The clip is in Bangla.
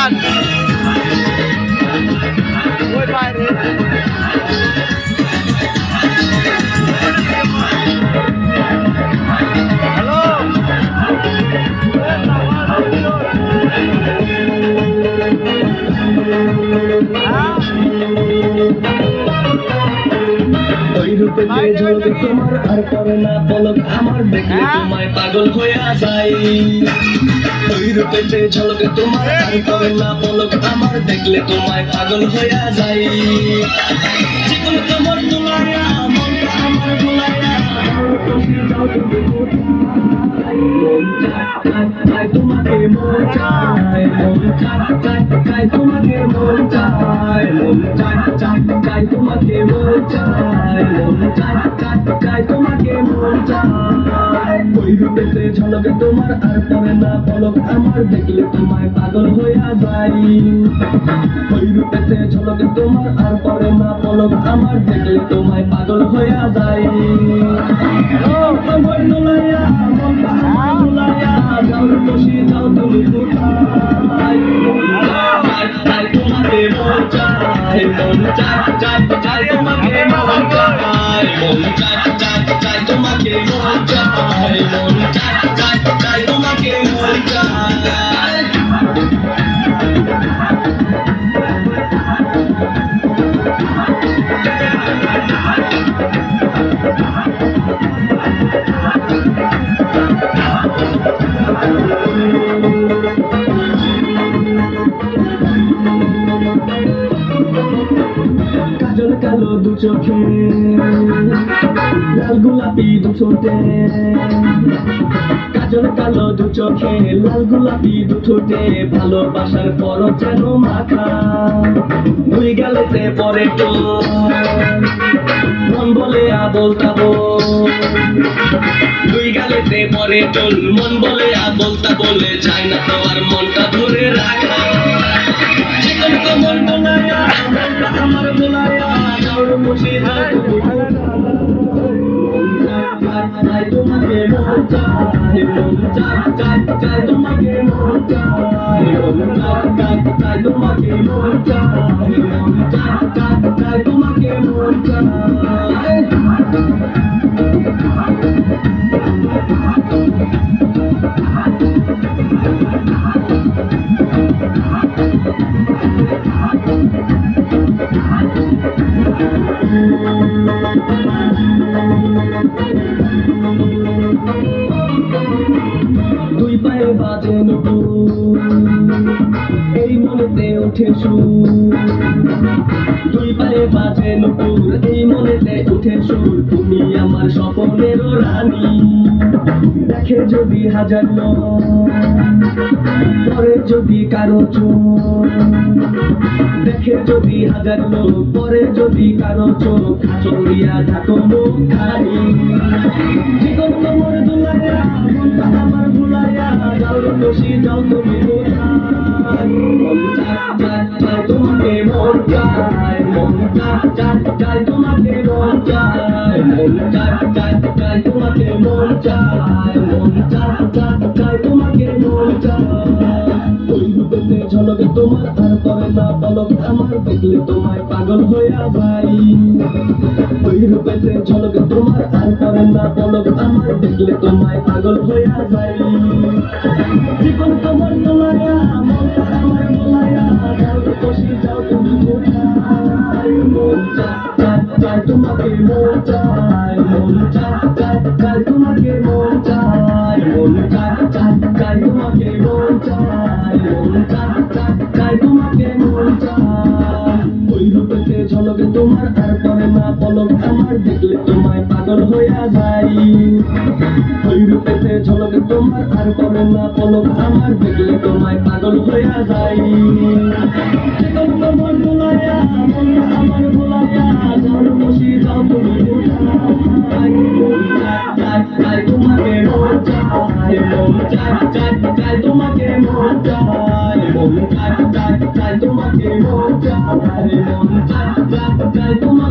গান ওই বাইরে হ্যালো তোমার আর করে না পলক আমার দেখলে তোমায় পাগল হইয়া যাই ওই রূপেতে ঝলকে তোমার আর করে না পলক আমার দেখলে তোমায় পাগল হইয়া যাই জীবন তোমার দুলাইয়া মনটা আমার ভুলাইয়া তোমাকে মন চায় মন চায় তোমাকে মন চায় মন চায় তোমাকে মন চায় মন চায় তোমাকে মন চায় ওই রূপেতে ঝলকে তোমার আর পরে না পলক আমার দেখলে তোমায় পাগল হইয়া যাই ওই রূপেতে ঝলকে তোমার আর পরে না পলক আমার দেখলে তোমায় পাগল হইয়া যাই তোমার দুলাইয়া মনটা আমার ভুলাইয়া যাও বসি যাও তুমি কোথায় তোমাকে মন চায় মন চায় তোমাকে মন চায় মন চায় তোমাকে মন চায় মন চায় তোমাকে মন চায় কাজল কালো দু চোখে লাল গোলাপি দু ঠোঁটে কাজল কালো দু চোখে লাল গোলাপি দু ঠোঁটে ভালোবাসার পর যেন মাখা দুই গালেতে পরে তো মন বলে আবল তাবল দুই গালেতে পরে টোল মন বলে আবল তাবলে যায় না তো আর মনটা ধরে রাখা জীবন কমল বোলায়া মনটা আমার বোলায়া যাও বসে যাও তোমাকে মন চায় মন চায় তোমাকে মন চায় মন চায় তোমাকে মন চায় মন চায় তোমাকে মন চায় দুই পায়ে বাজে নতুন এই মনেতে উঠে সুর দুই পায়ে বাজে নতুন এই মনেতে উঠে সুর তুমি আমার স্বপ্নেরও রানী দেখে যদি হাজার লোক পরে যদি কারো চোখ দেখে যদি হাজার লোক পরে যদি কারো চোখ চলিয়া ঢাকো মুখ খাই জীবন তোমার দুলাইয়া মনটা আমার ভুলাইয়া যাও বসি যাও তুমি তোমাকে মন চায় মন চায় তোমাকে মন চায় মন চায় তোমাকে মন চায় মন চায় তোমাকে মন চায় ওই রূপেতে ঝলকে তোমার আর করে না পলক আমার দেখলে তোমায় পাগল হইয়া যাই ওই রূপেতে ঝলকে তোমার আর করে না পলক আমার দেখলে তোমায় পাগল হইয়া যাই জীবন তোমার তোলায়া মনটা আমার মোলায়া যাও বসি যাও তুমি কোথায় মন চায় তোমাকে মন চায় মন চায় তোমাকে মন চায় মন চায় তোমাকে মন চায় মন চায় তোমাকে মন চায় ওই রূপেতে ঝলকে তোমার আর করে না পলক আমার দেখলে তোমায় পাগল হইয়া যাই ওই রূপেতে ঝলকে তোমার আর করে না পলক আমার দেখলে তোমায় পাগল হইয়া যাই তোমার ভুলাইয়া মনটা আমার ভুলাইয়া যাও বসি যাও তুমি তোমাকে মন চায় মন চায় তোমাকে মন চায় মন চায় তোমাকে মন চায় মন চায় তোমাকে